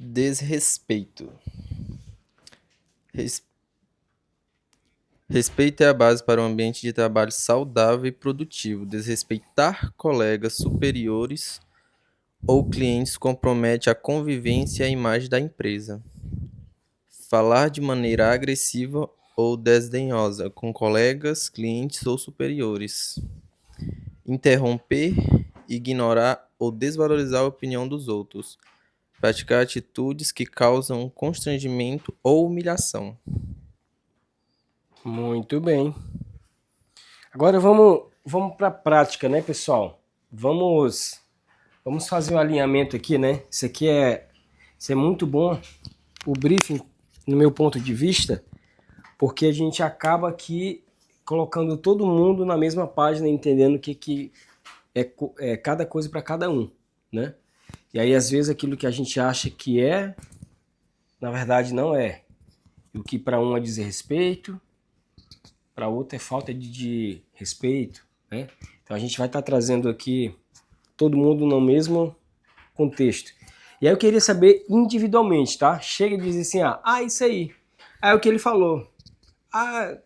Desrespeito. Res- Respeito é a base para um ambiente de trabalho saudável e produtivo. Desrespeitar colegas superiores ou clientes compromete a convivência e a imagem da empresa. Falar de maneira agressiva ou desdenhosa com colegas, clientes ou superiores. Interromper, ignorar ou desvalorizar a opinião dos outros. Praticar atitudes que causam constrangimento ou humilhação. Muito bem. Agora vamos para a prática, né, pessoal? Vamos fazer o alinhamento aqui, né? Isso é muito bom, o briefing, no meu ponto de vista, porque a gente acaba aqui colocando todo mundo na mesma página, entendendo o que é cada coisa para cada um, né? E aí, às vezes, aquilo que a gente acha que é, na verdade, não é. E o que para um é desrespeito, para outro é falta de respeito, né? Então a gente vai estar trazendo aqui todo mundo no mesmo contexto. E aí eu queria saber individualmente, tá? Chega e diz assim, isso aí. Aí é o que ele falou. Ah,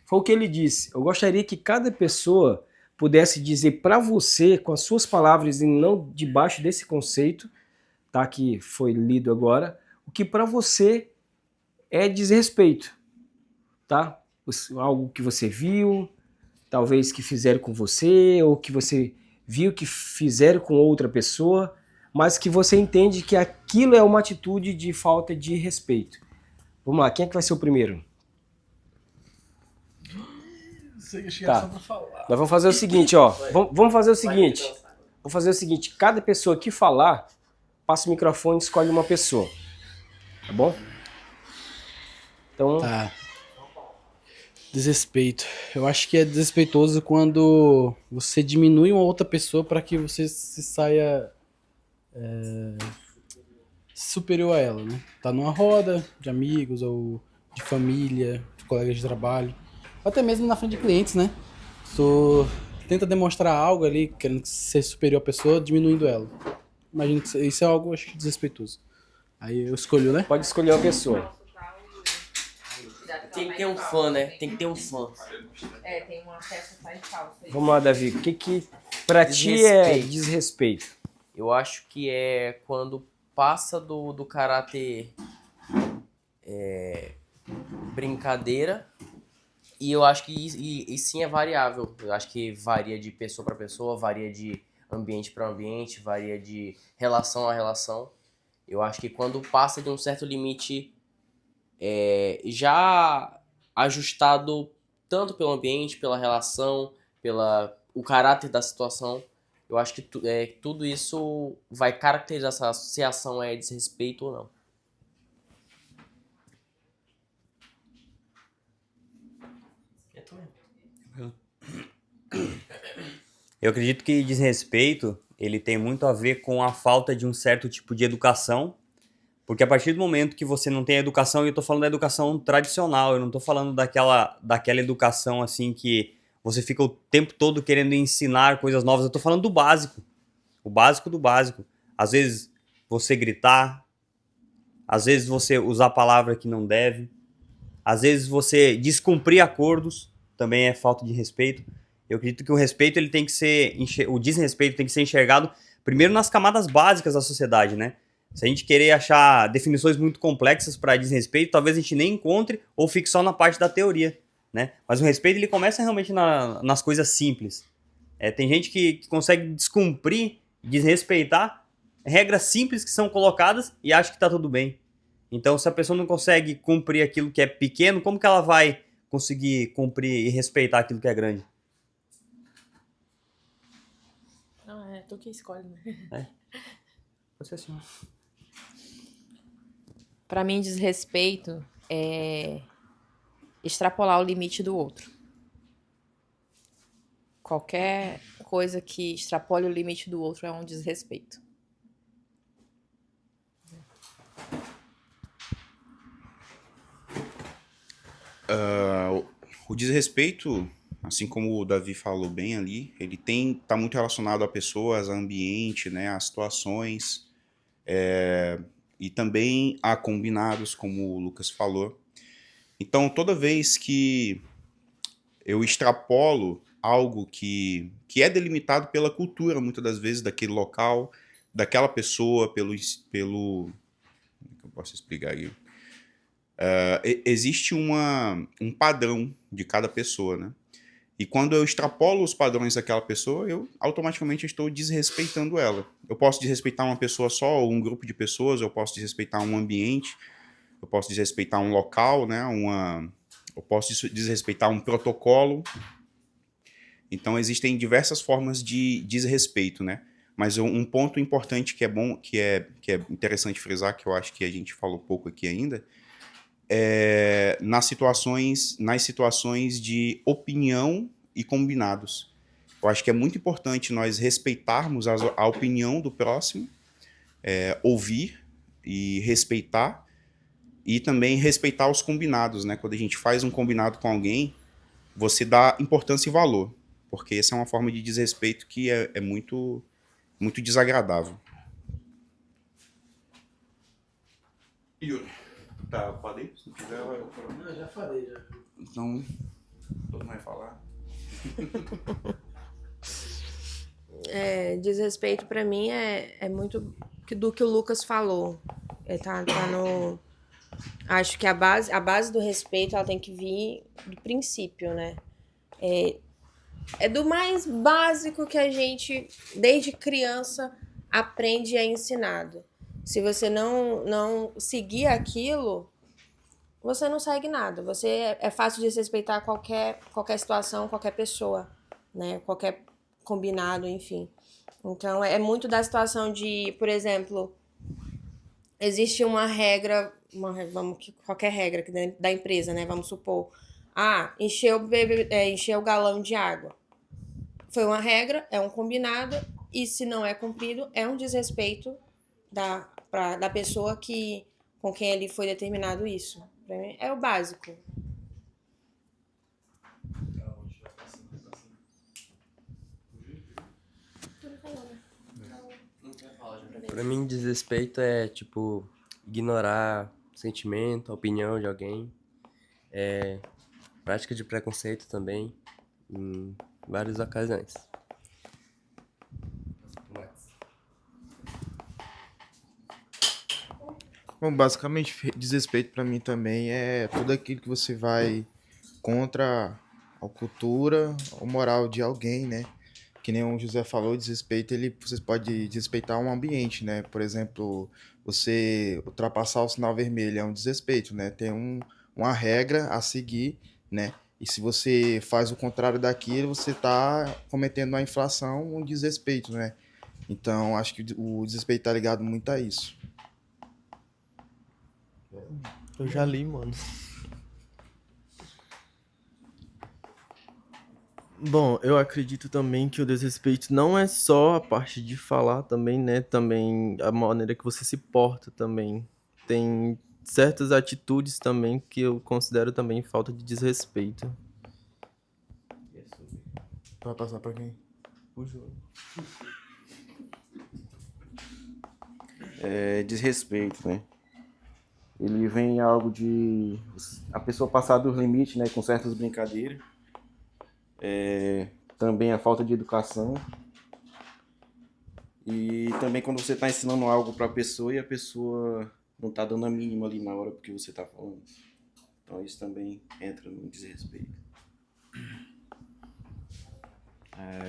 foi o que ele disse. Eu gostaria que cada pessoa pudesse dizer para você, com as suas palavras e não debaixo desse conceito, tá? Que foi lido agora, o que para você é desrespeito, tá? Algo que você viu, talvez que fizeram com você, ou que você viu que fizeram com outra pessoa, mas que você entende que aquilo é uma atitude de falta de respeito. Vamos lá, quem é que vai ser o primeiro? Tá. Nós vamos fazer o seguinte, ó. Vamos fazer o seguinte. Vamos fazer o seguinte, cada pessoa que falar, passa o microfone e escolhe uma pessoa. Tá bom? Então, Tá. Desrespeito. Eu acho que é desrespeitoso quando você diminui uma outra pessoa para que você se saia superior a ela, né? Tá numa roda de amigos ou de família, de colegas de trabalho, ou até mesmo na frente de clientes, né? Tu tenta demonstrar algo ali, querendo ser superior à pessoa, diminuindo ela. Imagino que isso é algo, acho que, desrespeitoso. Aí eu escolho, né? pode escolher uma pessoa. Tem que ter um fã, né? Tem que ter um fã. Tem uma peça que tá em falso aí. Vamos lá, Davi. O que pra ti é desrespeito? Eu acho que é quando passa do caráter brincadeira. E eu acho que e sim é variável. Eu acho que varia de pessoa para pessoa, varia de ambiente para ambiente, varia de relação a relação. Eu acho que quando passa de um certo limite já ajustado tanto pelo ambiente, pela relação, o caráter da situação, eu acho que tudo isso vai caracterizar se a ação é desrespeito ou não. Eu acredito que desrespeito, ele tem muito a ver com a falta de um certo tipo de educação, porque a partir do momento que você não tem educação, e eu tô falando da educação tradicional, eu não tô falando daquela educação assim que você fica o tempo todo querendo ensinar coisas novas, eu tô falando do básico, o básico do básico. Às vezes você gritar, às vezes você usar palavra que não deve, às vezes você descumprir acordos, também é falta de respeito. Eu acredito que o respeito ele tem que ser, o desrespeito tem que ser enxergado primeiro nas camadas básicas da sociedade, né? Se a gente querer achar definições muito complexas para desrespeito, talvez a gente nem encontre ou fique só na parte da teoria, né? Mas o respeito ele começa realmente nas coisas simples. Tem gente que consegue descumprir, desrespeitar regras simples que são colocadas e acha que está tudo bem. Então, se a pessoa não consegue cumprir aquilo que é pequeno, como que ela vai conseguir cumprir e respeitar aquilo que é grande? É tu que escolhe, né? Pode ser assim. Pra mim, desrespeito é extrapolar o limite do outro. Qualquer coisa que extrapole o limite do outro é um desrespeito. O desrespeito, assim como o Davi falou bem ali, ele tá muito relacionado a pessoas, a ambiente, né, a situações. e também há combinados, como o Lucas falou. Então, toda vez que eu extrapolo algo que é delimitado pela cultura, muitas das vezes, daquele local, daquela pessoa, pelo como é que eu posso explicar aí? Existe um padrão de cada pessoa, né? E quando eu extrapolo os padrões daquela pessoa, eu automaticamente estou desrespeitando ela. Eu posso desrespeitar uma pessoa só, ou um grupo de pessoas, eu posso desrespeitar um ambiente, eu posso desrespeitar um local, né? Eu posso desrespeitar um protocolo. Então existem diversas formas de desrespeito, né? Mas um ponto importante que é bom, que é interessante frisar, que eu acho que a gente falou pouco aqui ainda, é nas situações de opinião e combinados. Eu acho que é muito importante nós respeitarmos a opinião do próximo, ouvir e respeitar, e também respeitar os combinados, né? Quando a gente faz um combinado com alguém, você dá importância e valor, porque essa é uma forma de desrespeito que é muito, muito desagradável. Yuri, tá, pode ir? Se quiser, eu... Não, já falei, já. Então, todo mundo vai falar. Desrespeito pra mim é muito do que o Lucas falou. Tá no... Acho que a base do respeito ela tem que vir do princípio, né? É do mais básico que a gente, desde criança, aprende e é ensinado. Se você não seguir aquilo, você não segue nada. É fácil de desrespeitar qualquer situação, qualquer pessoa, né? Qualquer combinado, enfim. Então, é muito da situação de, por exemplo, existe uma regra, qualquer regra da empresa, né? Vamos supor, encheu o galão de água. Foi uma regra, é um combinado, e se não é cumprido, é um desrespeito da pessoa com quem ali foi determinado isso. Pra mim, é o básico. Pra mim, desrespeito é, tipo, ignorar o sentimento, a opinião de alguém. Prática de preconceito também, em várias ocasiões. Bom, basicamente, desrespeito pra mim também é tudo aquilo que você vai contra a cultura ou moral de alguém, né? Que nem o José falou, desrespeito, você pode desrespeitar um ambiente, né? Por exemplo, você ultrapassar o sinal vermelho é um desrespeito, né? Tem uma regra a seguir, né? E se você faz o contrário daquilo, você está cometendo uma infração, um desrespeito, né? Então, acho que o desrespeito tá ligado muito a isso. Eu já li, mano. Bom, eu acredito também que o desrespeito não é só a parte de falar também, né? Também a maneira que você se porta também. Tem certas atitudes também que eu considero também falta de desrespeito. Vai passar pra quem? O João. Desrespeito, né? Ele vem algo de a pessoa passar dos limites, né, com certas brincadeiras. Também a falta de educação. E também quando você está ensinando algo para a pessoa e a pessoa não está dando a mínima ali na hora porque você está falando. Então isso também entra no desrespeito.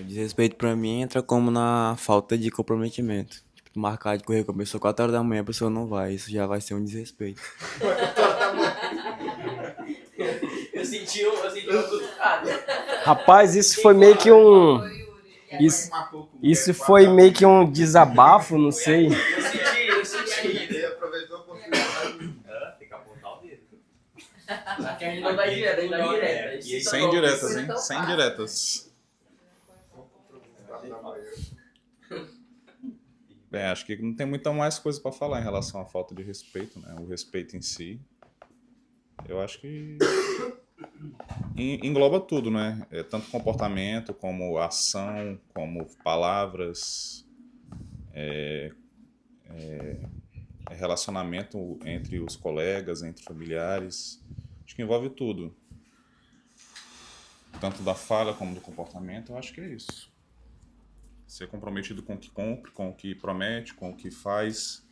Desrespeito pra mim entra como na falta de comprometimento. Tipo, marcar de correr com a pessoa 4 horas da manhã, a pessoa não vai. Isso já vai ser um desrespeito. Eu senti uma cutucada. Rapaz, isso foi meio que um... Isso foi meio que um desabafo, não sei. Eu senti. Ele aproveitou a oportunidade. Tem que apontar o dedo. Aqui a gente não vai direto, a gente vai direta. Sem diretas, hein? Sem diretas. Bem, acho que não tem muita mais coisa para falar em relação à falta de respeito, né? O respeito em si. Eu acho que engloba tudo, né? Tanto comportamento, como ação, como palavras, relacionamento entre os colegas, entre familiares. Acho que envolve tudo. Tanto da fala como do comportamento, eu acho que é isso. Ser comprometido com o que cumpre, com o que promete, com o que faz.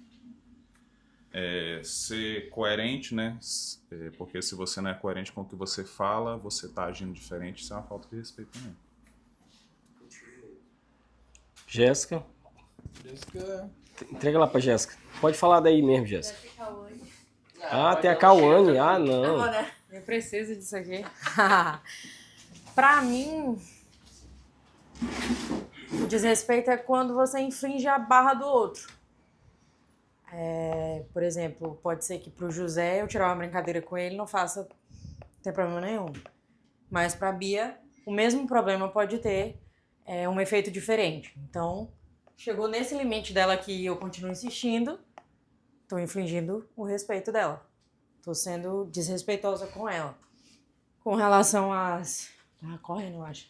Ser coerente, né? Porque se você não é coerente com o que você fala, você está agindo diferente, isso é uma falta de respeito também. Jéssica? Entrega lá pra Jéssica. Pode falar daí mesmo, Jéssica. Ah, tem a Cauane. Ah, não. Eu preciso disso aqui. Pra mim, o desrespeito é quando você infringe a barra do outro. Por exemplo, pode ser que pro José eu tirar uma brincadeira com ele não tem problema nenhum. Mas pra Bia, o mesmo problema pode ter um efeito diferente. Então, chegou nesse limite dela que eu continuo insistindo, tô infringindo o respeito dela. Tô sendo desrespeitosa com ela. Com relação às... correndo, eu acho.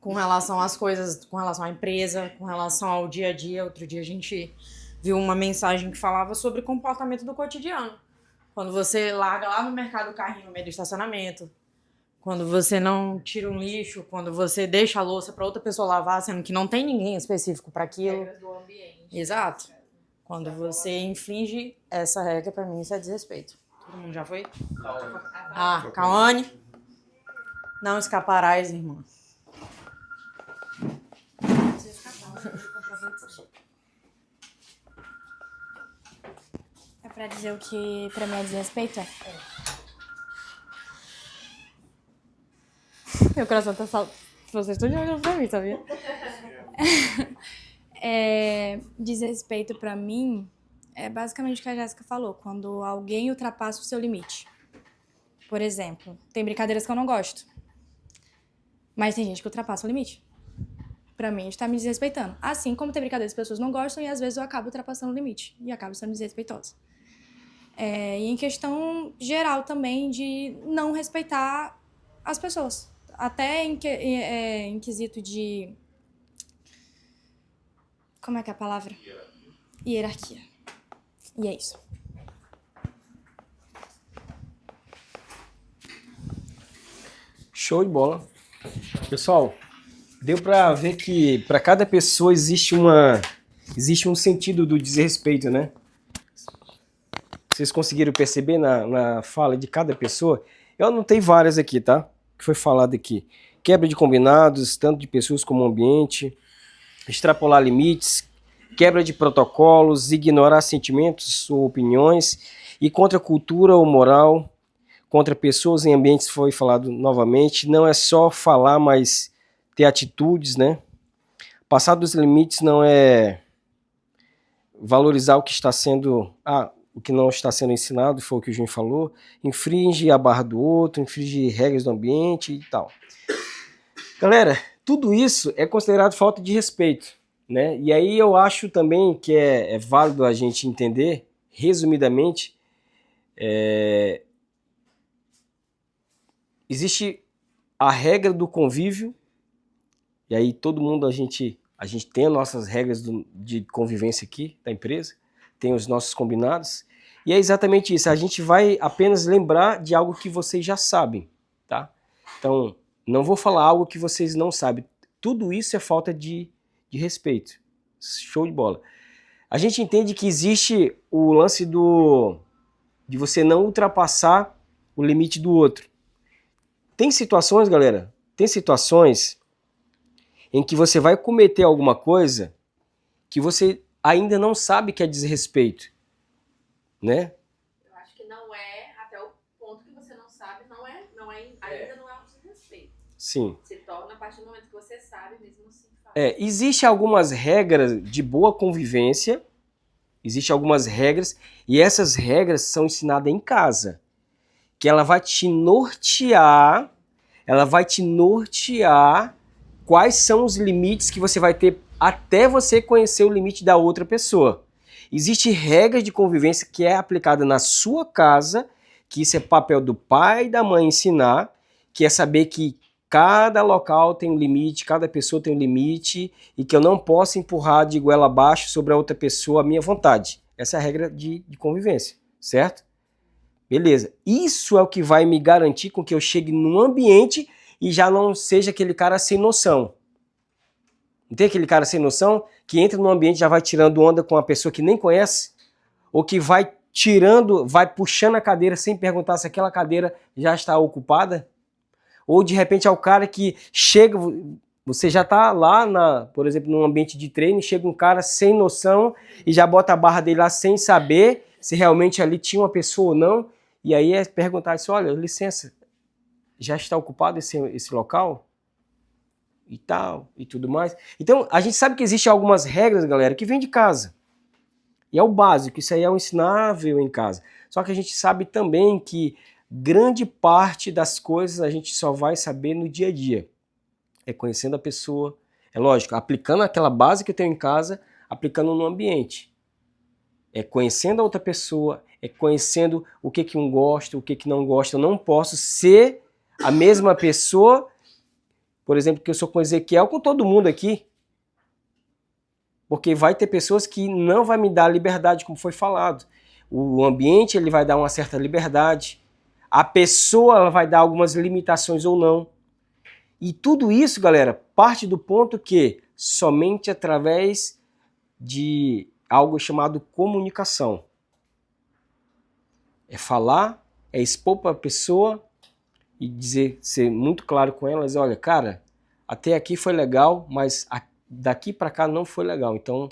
Com relação às coisas, com relação à empresa, com relação ao dia a dia. Outro dia a gente viu uma mensagem que falava sobre comportamento do cotidiano. Quando você larga lá no mercado o carrinho no meio do estacionamento, quando você não tira um lixo, quando você deixa a louça para outra pessoa lavar, sendo que não tem ninguém específico para aquilo. Regras do ambiente. Exato. Quando você infringe essa regra, para mim isso é desrespeito. Todo mundo já foi? Cauane. Não escaparás, irmã. É pra dizer o que pra mim é desrespeito? Meu coração tá só... Vocês estão olhando pra mim, sabia? Desrespeito pra mim é basicamente o que a Jéssica falou. Quando alguém ultrapassa o seu limite. Por exemplo, tem brincadeiras que eu não gosto. Mas tem gente que ultrapassa o limite. Pra mim, a gente tá me desrespeitando. Assim como tem brincadeiras que as pessoas não gostam e às vezes eu acabo ultrapassando o limite. E acabo sendo desrespeitosa. E em questão geral também de não respeitar as pessoas. Até em quesito de... Como é que é a palavra? Hierarquia. E é isso. Show de bola. Pessoal, deu pra ver que pra cada pessoa existe um sentido do desrespeito, né? Vocês conseguiram perceber na fala de cada pessoa? Eu anotei várias aqui, tá? Que foi falado aqui. Quebra de combinados, tanto de pessoas como ambiente. Extrapolar limites. Quebra de protocolos. Ignorar sentimentos ou opiniões. E contra a cultura ou moral. Contra pessoas em ambientes, foi falado novamente. Não é só falar, mas ter atitudes, né? Passar dos limites não é valorizar o que está sendo... o que não está sendo ensinado, foi o que o Júnior falou. Infringe a barra do outro, infringe regras do ambiente e tal. Galera, tudo isso é considerado falta de respeito, né? E aí eu acho também que é válido a gente entender, resumidamente, existe a regra do convívio, e aí todo mundo, a gente tem as nossas regras de convivência aqui da empresa, tem os nossos combinados, e é exatamente isso, a gente vai apenas lembrar de algo que vocês já sabem, tá? Então, não vou falar algo que vocês não sabem, tudo isso é falta de respeito, show de bola. A gente entende que existe o lance de você não ultrapassar o limite do outro. Tem situações, galera, em que você vai cometer alguma coisa que você ainda não sabe que é desrespeito, né? Eu acho que não é, até o ponto que você não sabe, ainda não é um desrespeito. Sim. Se torna a partir do momento que você sabe, mesmo assim faz. Existem algumas regras de boa convivência, e essas regras são ensinadas em casa, que ela vai te nortear quais são os limites que você vai ter até você conhecer o limite da outra pessoa. Existem regras de convivência que é aplicada na sua casa, que isso é papel do pai e da mãe ensinar, que é saber que cada local tem um limite, cada pessoa tem um limite e que eu não posso empurrar de goela abaixo sobre a outra pessoa a minha vontade. Essa é a regra de convivência, certo? Beleza. Isso é o que vai me garantir com que eu chegue num ambiente e já não seja aquele cara sem noção. Não tem aquele cara sem noção que entra num ambiente e já vai tirando onda com uma pessoa que nem conhece? Ou que vai tirando, vai puxando a cadeira sem perguntar se aquela cadeira já está ocupada? Ou de repente é o cara que chega, você já está lá, por exemplo, num ambiente de treino, chega um cara sem noção e já bota a barra dele lá sem saber se realmente ali tinha uma pessoa ou não. E aí é perguntar assim, olha, licença, já está ocupado esse local? E tal, e tudo mais. Então, a gente sabe que existem algumas regras, galera, que vêm de casa. E é o básico, isso aí é o ensinável em casa. Só que a gente sabe também que grande parte das coisas a gente só vai saber no dia a dia. É conhecendo a pessoa, é lógico, aplicando aquela base que eu tenho em casa, aplicando no ambiente. É conhecendo a outra pessoa, é conhecendo o que um gosta, o que não gosta. Eu não posso ser a mesma pessoa, por exemplo, que eu sou com o Ezequiel, com todo mundo aqui. Porque vai ter pessoas que não vai me dar liberdade, como foi falado. O ambiente ele vai dar uma certa liberdade. A pessoa ela vai dar algumas limitações ou não. E tudo isso, galera, parte do ponto que somente através de algo chamado comunicação. É falar, é expor para a pessoa e dizer, ser muito claro com elas, olha, cara, até aqui foi legal, mas daqui para cá não foi legal. Então,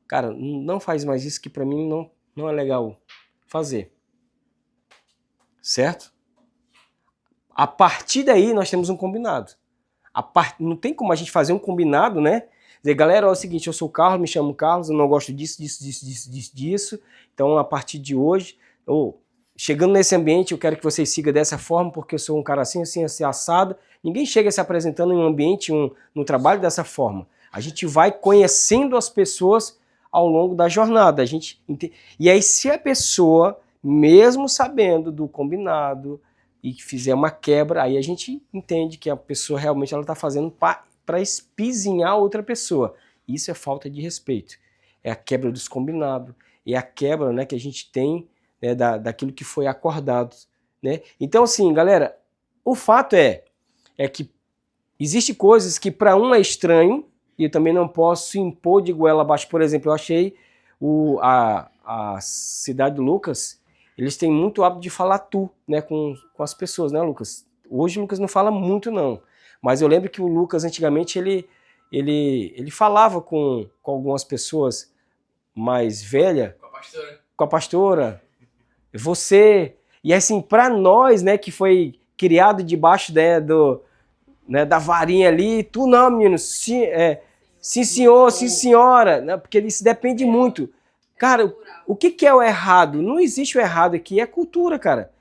cara, não faz mais isso que para mim não é legal fazer. Certo? A partir daí nós temos um combinado. Não tem como a gente fazer um combinado, né? Dizer, galera, é o seguinte, eu sou o Carlos, me chamo Carlos, eu não gosto disso. Então, a partir de hoje, chegando nesse ambiente, eu quero que vocês sigam dessa forma, porque eu sou um cara assim, assado. Ninguém chega se apresentando em um ambiente, no trabalho dessa forma. A gente vai conhecendo as pessoas ao longo da jornada. E aí, se a pessoa, mesmo sabendo do combinado e que fizer uma quebra, aí a gente entende que a pessoa realmente está fazendo para espizinhar outra pessoa. Isso é falta de respeito. É a quebra dos combinados. É a quebra, né, que a gente tem, né, daquilo que foi acordado. Né? Então, assim, galera, o fato é que existem coisas que para um é estranho e eu também não posso impor de goela abaixo. Por exemplo, eu achei a cidade do Lucas, eles têm muito hábito de falar tu, né, com as pessoas, né, Lucas? Hoje o Lucas não fala muito, não. Mas eu lembro que o Lucas, antigamente, ele falava com algumas pessoas mais velhas. Com a pastora. Você. E assim, para nós, né, que foi criado debaixo da varinha ali, tu não, menino, sim senhor, sim senhora, né, porque isso depende muito. Cara, o que é o errado? Não existe o errado aqui, é cultura, cara.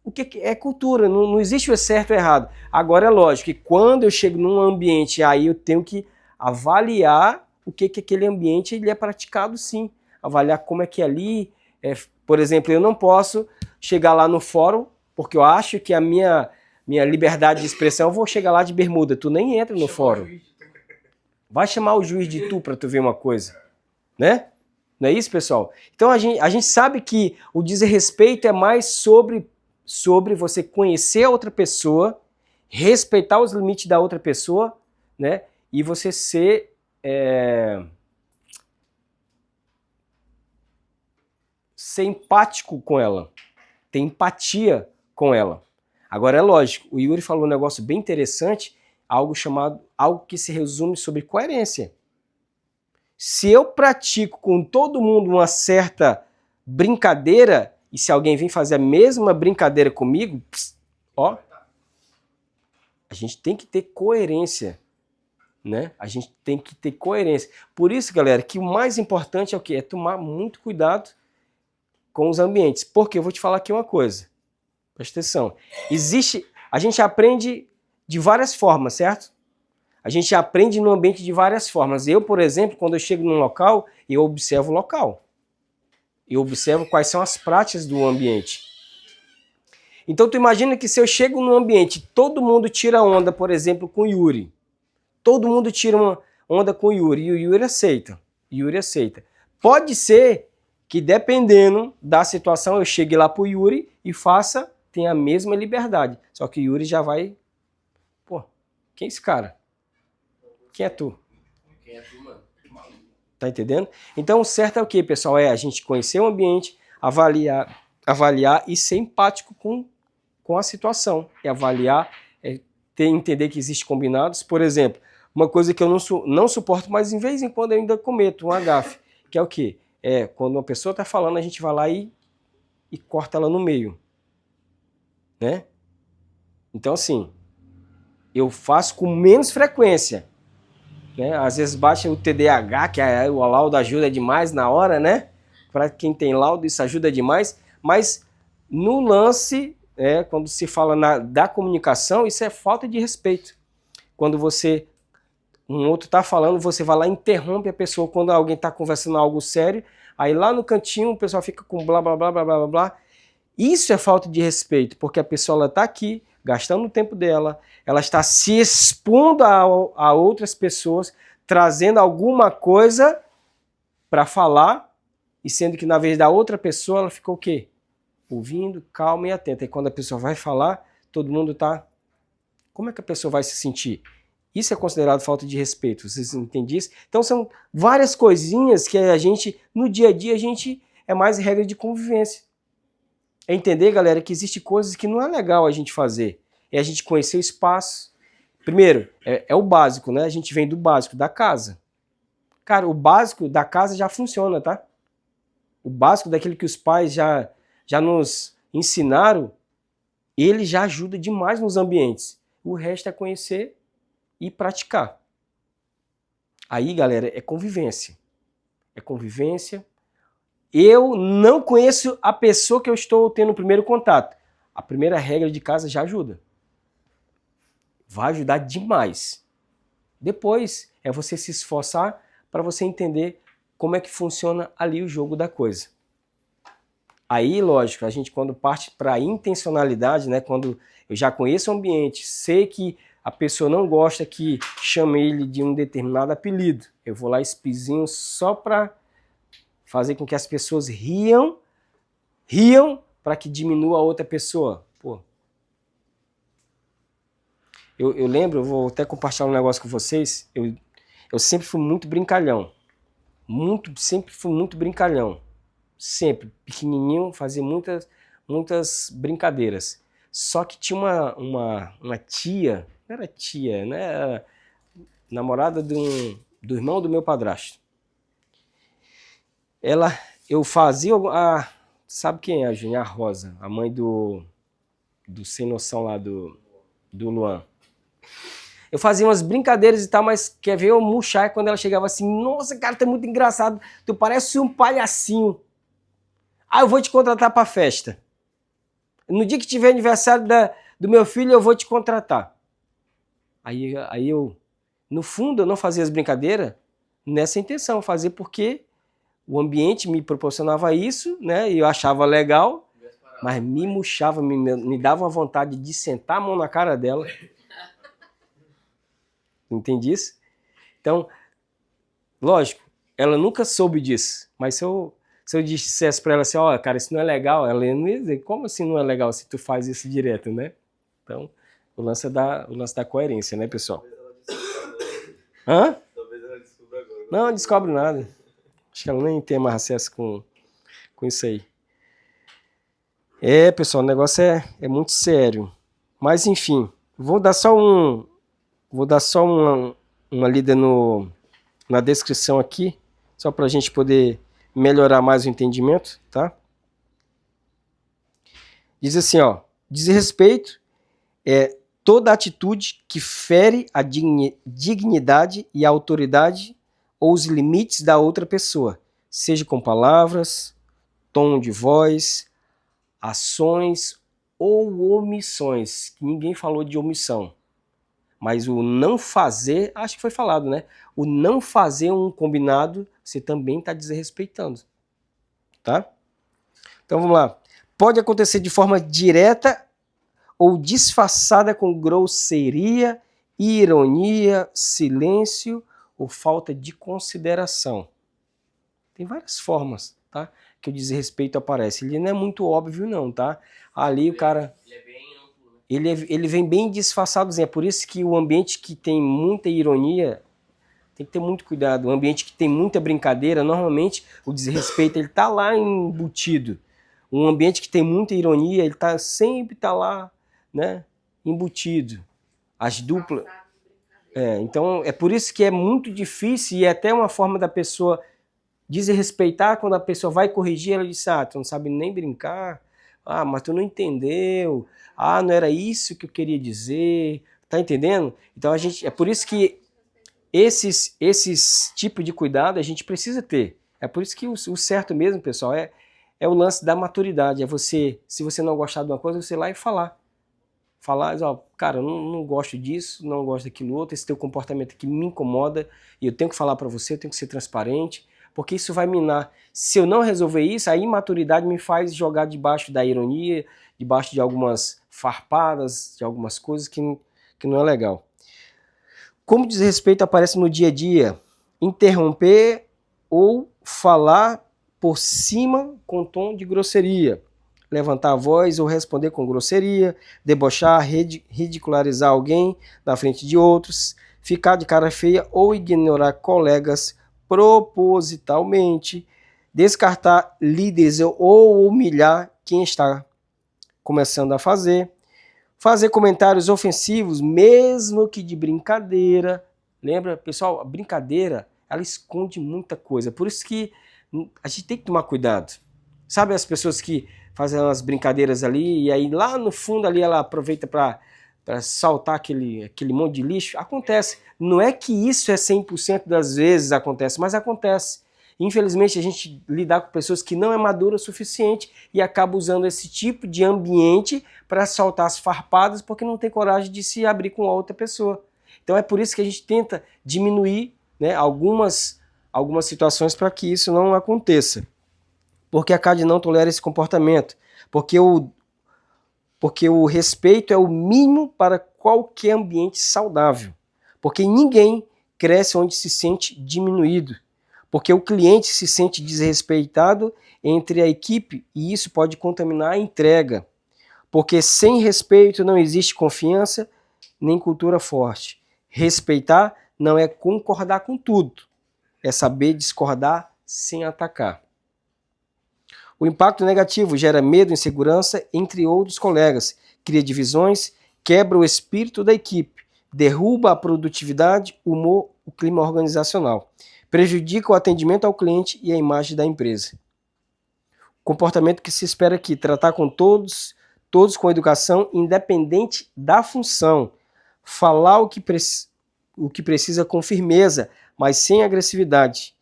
O que é cultura? Não existe o certo e o errado. Agora é lógico que quando eu chego num ambiente, aí eu tenho que avaliar o que aquele ambiente ele é praticado, sim. Avaliar como é que ali, por exemplo, eu não posso chegar lá no fórum, porque eu acho que a minha liberdade de expressão, eu vou chegar lá de bermuda, tu nem entra no fórum. Vai chamar o juiz de tu para tu ver uma coisa, né? Não é isso, pessoal? Então a gente sabe que o desrespeito é mais sobre você conhecer a outra pessoa, respeitar os limites da outra pessoa, né? E você ser empático com ela, ter empatia com ela. Agora é lógico, o Yuri falou um negócio bem interessante, algo que se resume sobre coerência. Se eu pratico com todo mundo uma certa brincadeira, e se alguém vir fazer a mesma brincadeira comigo, ó, a gente tem que ter coerência, né? A gente tem que ter coerência. Por isso, galera, que o mais importante é o quê? É tomar muito cuidado com os ambientes. Porque eu vou te falar aqui uma coisa. Presta atenção. A gente aprende de várias formas, certo? A gente aprende no ambiente de várias formas. Eu, por exemplo, quando eu chego num local, eu observo o local. Eu observo quais são as práticas do ambiente. Então, tu imagina que se eu chego num ambiente, todo mundo tira onda, por exemplo, com o Yuri. Todo mundo tira uma onda com o Yuri e o Yuri aceita. Yuri aceita. Pode ser que, dependendo da situação, eu chegue lá pro Yuri e tenha a mesma liberdade. Só que o Yuri já vai... Pô, quem é esse cara? Quem é tu? Quem é tu, mano? Tá entendendo? Então, o certo é o quê, pessoal? É a gente conhecer o ambiente, avaliar e ser empático com a situação. E avaliar, entender que existem combinados. Por exemplo, uma coisa que eu não suporto, mas de vez em quando eu ainda cometo um gafe, que é o quê? Quando uma pessoa está falando, a gente vai lá e corta ela no meio. Né? Então, assim, eu faço com menos frequência. Né? Às vezes baixa o TDAH, que o laudo ajuda demais na hora, né? Para quem tem laudo, isso ajuda demais. Mas no lance, quando se fala da comunicação, isso é falta de respeito. Quando um outro está falando, você vai lá e interrompe a pessoa quando alguém está conversando algo sério, aí lá no cantinho o pessoal fica com blá, blá, blá, blá, blá, blá. Isso é falta de respeito, porque a pessoa está aqui, gastando o tempo dela, ela está se expondo a outras pessoas, trazendo alguma coisa para falar, e sendo que na vez da outra pessoa ela ficou o quê? Ouvindo, calma e atenta. E quando a pessoa vai falar, todo mundo está... Como é que a pessoa vai se sentir? Isso é considerado falta de respeito, vocês entendem isso? Então são várias coisinhas que a gente, no dia a dia, é mais regra de convivência. É entender, galera, que existem coisas que não é legal a gente fazer. É a gente conhecer o espaço. Primeiro, é o básico, né? A gente vem do básico da casa. Cara, o básico da casa já funciona, tá? O básico daquilo que os pais já nos ensinaram, ele já ajuda demais nos ambientes. O resto é conhecer e praticar. Aí, galera, é convivência. É convivência. Eu não conheço a pessoa que eu estou tendo o primeiro contato. A primeira regra de casa já ajuda. Vai ajudar demais. Depois é você se esforçar para você entender como é que funciona ali o jogo da coisa. Aí, lógico, a gente quando parte para a intencionalidade, né, quando eu já conheço o ambiente, sei que a pessoa não gosta que chame ele de um determinado apelido, eu vou lá espizinho só para fazer com que as pessoas riam para que diminua a outra pessoa. Pô. Eu lembro, eu vou até compartilhar um negócio com vocês, eu sempre fui muito brincalhão. Sempre fui muito brincalhão. Sempre, pequenininho, fazia muitas brincadeiras. Só que tinha uma tia, não era tia, né? Era namorada do irmão do meu padrasto. Eu fazia sabe quem é a Júnia? A Rosa, a mãe do sem noção lá do Luan. Eu fazia umas brincadeiras e tal, mas quer ver eu murchar quando ela chegava assim, nossa, cara, tu é muito engraçado, tu parece um palhacinho. Eu vou te contratar pra festa. No dia que tiver aniversário do meu filho, eu vou te contratar. Aí eu, no fundo, eu não fazia as brincadeiras nessa intenção, fazer porque o ambiente me proporcionava isso, né? E eu achava legal, mas me murchava, me dava uma vontade de sentar a mão na cara dela. Entende isso? Então, lógico, ela nunca soube disso, mas se eu dissesse pra ela assim, cara, isso não é legal, ela não ia dizer, como assim não é legal se tu faz isso direto, né? Então, o lance da coerência, né, pessoal? Hã? Talvez ela descubra agora. Não descobre nada. Acho que ela nem tem mais acesso com isso aí. Pessoal, o negócio é muito sério. Mas, enfim, vou dar só uma lida na descrição aqui, só para a gente poder melhorar mais o entendimento, tá? Diz assim, desrespeito é toda atitude que fere a dignidade e a autoridade ou os limites da outra pessoa, seja com palavras, tom de voz, ações ou omissões. Ninguém falou de omissão. Mas o não fazer, acho que foi falado, né? O não fazer um combinado, você também está desrespeitando. Tá? Então vamos lá. Pode acontecer de forma direta ou disfarçada com grosseria, ironia, silêncio ou falta de consideração. Tem várias formas, tá? Que o desrespeito aparece. Ele não é muito óbvio não, tá? Ali o cara... Ele vem bem disfarçadozinho. É por isso que o ambiente que tem muita ironia, tem que ter muito cuidado. O ambiente que tem muita brincadeira, normalmente o desrespeito ele tá lá embutido. Um ambiente que tem muita ironia, ele sempre tá lá, né, embutido. As duplas... então é por isso que é muito difícil e é até uma forma da pessoa desrespeitar quando a pessoa vai corrigir, ela diz, tu não sabe nem brincar, mas tu não entendeu, não era isso que eu queria dizer, tá entendendo? Então é por isso que esses tipos de cuidado a gente precisa ter. É por isso que o certo mesmo, pessoal, é o lance da maturidade. É você, se você não gostar de uma coisa, você ir lá e falar. Falar, cara, eu não gosto disso, não gosto daquilo outro, esse teu comportamento aqui me incomoda e eu tenho que falar para você, eu tenho que ser transparente, porque isso vai minar. Se eu não resolver isso, a imaturidade me faz jogar debaixo da ironia, debaixo de algumas farpadas, de algumas coisas que não é legal. Como desrespeito aparece no dia a dia? Interromper ou falar por cima com tom de grosseria. Levantar a voz ou responder com grosseria, debochar, ridicularizar alguém na frente de outros, ficar de cara feia ou ignorar colegas propositalmente, descartar líderes ou humilhar quem está começando a fazer comentários ofensivos, mesmo que de brincadeira. Lembra, pessoal, a brincadeira, ela esconde muita coisa, por isso que a gente tem que tomar cuidado. Sabe as pessoas que fazem umas brincadeiras ali, e aí lá no fundo ali ela aproveita para saltar aquele monte de lixo? Acontece. Não é que isso é 100% das vezes acontece, mas acontece. Infelizmente a gente lidar com pessoas que não é madura o suficiente e acaba usando esse tipo de ambiente para saltar as farpadas porque não tem coragem de se abrir com a outra pessoa. Então é por isso que a gente tenta diminuir, né, algumas situações para que isso não aconteça. Porque a CAD não tolera esse comportamento. Porque o respeito é o mínimo para qualquer ambiente saudável. Porque ninguém cresce onde se sente diminuído. Porque o cliente se sente desrespeitado entre a equipe e isso pode contaminar a entrega. Porque sem respeito não existe confiança nem cultura forte. Respeitar não é concordar com tudo. É saber discordar sem atacar. O impacto negativo gera medo e insegurança entre outros colegas, cria divisões, quebra o espírito da equipe, derruba a produtividade, o clima organizacional, prejudica o atendimento ao cliente e a imagem da empresa. Comportamento que se espera aqui, tratar com todos com educação, independente da função, falar o que precisa com firmeza, mas sem agressividade,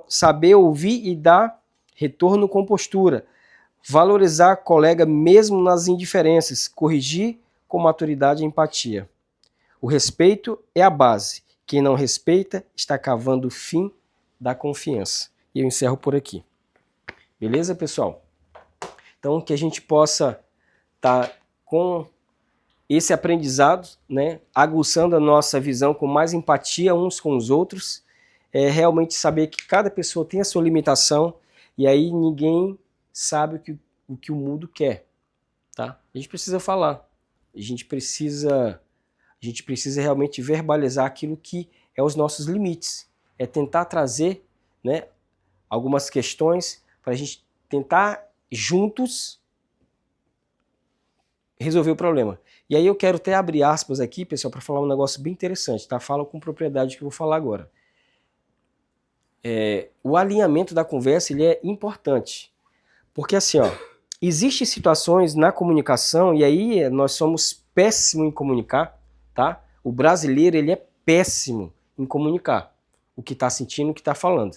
saber ouvir e dar retorno com postura, valorizar colega mesmo nas indiferenças, corrigir com maturidade e empatia. O respeito é a base. Quem não respeita está cavando o fim da confiança. E eu encerro por aqui. Beleza, pessoal? Então, que a gente possa estar com esse aprendizado, né, aguçando a nossa visão com mais empatia uns com os outros, realmente saber que cada pessoa tem a sua limitação. E aí ninguém sabe o que o mundo quer, tá? A gente precisa falar, a gente precisa realmente verbalizar aquilo que é os nossos limites. É tentar trazer, né, algumas questões para a gente tentar juntos resolver o problema. E aí eu quero até abrir aspas aqui, pessoal, para falar um negócio bem interessante, tá? Falo com propriedade que eu vou falar agora. O alinhamento da conversa ele é importante, porque assim, existem situações na comunicação, e aí nós somos péssimos em comunicar, tá? O brasileiro ele é péssimo em comunicar o que está sentindo, o que está falando,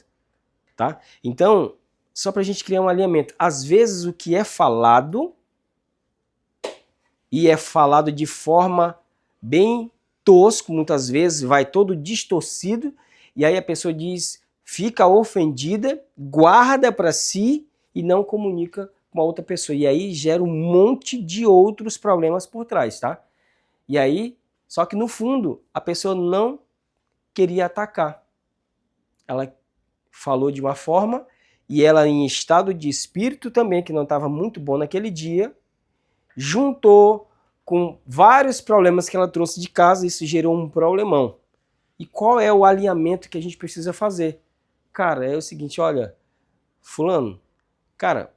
tá? Então, só para a gente criar um alinhamento, às vezes o que é falado, e é falado de forma bem tosco, muitas vezes vai todo distorcido, e aí a pessoa fica ofendida, guarda para si e não comunica com a outra pessoa. E aí gera um monte de outros problemas por trás, tá? E aí, só que no fundo, a pessoa não queria atacar. Ela falou de uma forma e ela em estado de espírito também, que não estava muito bom naquele dia, juntou com vários problemas que ela trouxe de casa, isso gerou um problemão. E qual é o alinhamento que a gente precisa fazer? Cara, é o seguinte, olha, fulano, cara,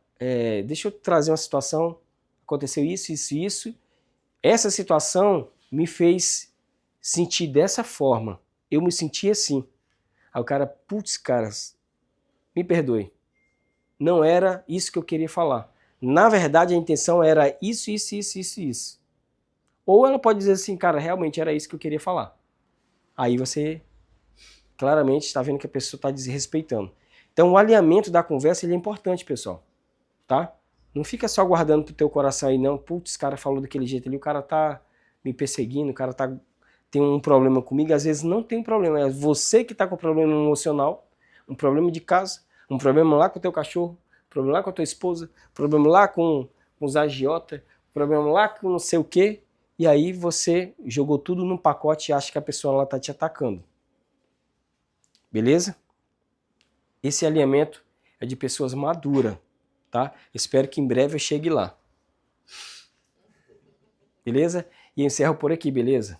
deixa eu trazer uma situação, aconteceu isso, isso e isso, essa situação me fez sentir dessa forma, eu me senti assim. Aí o cara, putz, caras, me perdoe, não era isso que eu queria falar. Na verdade, a intenção era isso, isso, isso, isso, isso. Ou ela pode dizer assim, cara, realmente era isso que eu queria falar. Aí você claramente está vendo que a pessoa está desrespeitando. Então o alinhamento da conversa ele é importante, pessoal. Tá? Não fica só guardando pro teu coração aí, não. Putz, o cara falou daquele jeito ali, o cara tá me perseguindo, o cara tem um problema comigo. Às vezes não tem problema, é você que tá com problema emocional, um problema de casa, um problema lá com o teu cachorro, um problema lá com a tua esposa, um problema lá com os agiotas, um problema lá com não sei o quê. E aí você jogou tudo num pacote e acha que a pessoa lá tá te atacando. Beleza? Esse alinhamento é de pessoas maduras, tá? Espero que em breve eu chegue lá. Beleza? E eu encerro por aqui, beleza?